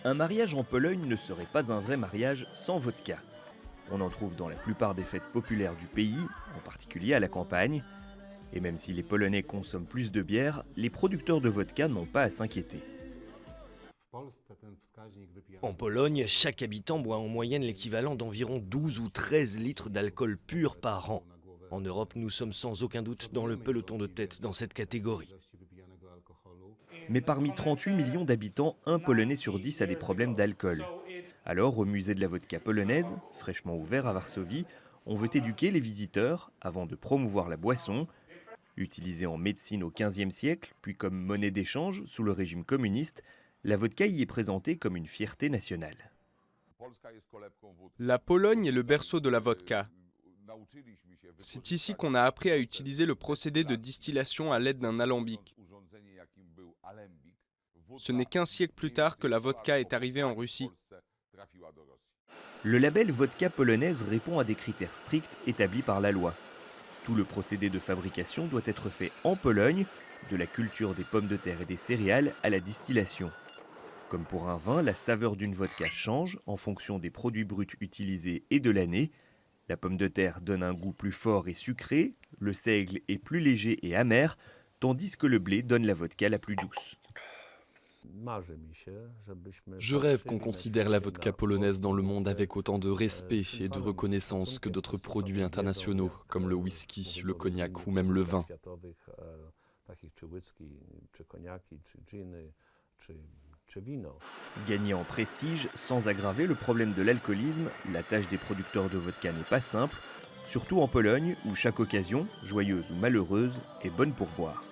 Un mariage en Pologne ne serait pas un vrai mariage sans vodka. On en trouve dans la plupart des fêtes populaires du pays, en particulier à la campagne. Et même si les Polonais consomment plus de bière, les producteurs de vodka n'ont pas à s'inquiéter. En Pologne, chaque habitant boit en moyenne l'équivalent d'environ 12 ou 13 litres d'alcool pur par an. En Europe, nous sommes sans aucun doute dans le peloton de tête dans cette catégorie. Mais parmi 38 millions d'habitants, un Polonais sur 10 a des problèmes d'alcool. Alors, au musée de la vodka polonaise, fraîchement ouvert à Varsovie, on veut éduquer les visiteurs avant de promouvoir la boisson. Utilisée en médecine au XVe siècle, puis comme monnaie d'échange sous le régime communiste, la vodka y est présentée comme une fierté nationale. La Pologne est le berceau de la vodka. C'est ici qu'on a appris à utiliser le procédé de distillation à l'aide d'un alambic. Ce n'est qu'un siècle plus tard que la vodka est arrivée en Russie. Le label vodka polonaise répond à des critères stricts établis par la loi. Tout le procédé de fabrication doit être fait en Pologne, de la culture des pommes de terre et des céréales à la distillation. Comme pour un vin, la saveur d'une vodka change en fonction des produits bruts utilisés et de l'année. La pomme de terre donne un goût plus fort et sucré, le seigle est plus léger et amer, tandis que le blé donne la vodka la plus douce. Je rêve qu'on considère la vodka polonaise dans le monde avec autant de respect et de reconnaissance que d'autres produits internationaux, comme le whisky, le cognac ou même le vin. Gagner en prestige sans aggraver le problème de l'alcoolisme, la tâche des producteurs de vodka n'est pas simple, surtout en Pologne où chaque occasion, joyeuse ou malheureuse, est bonne pour boire.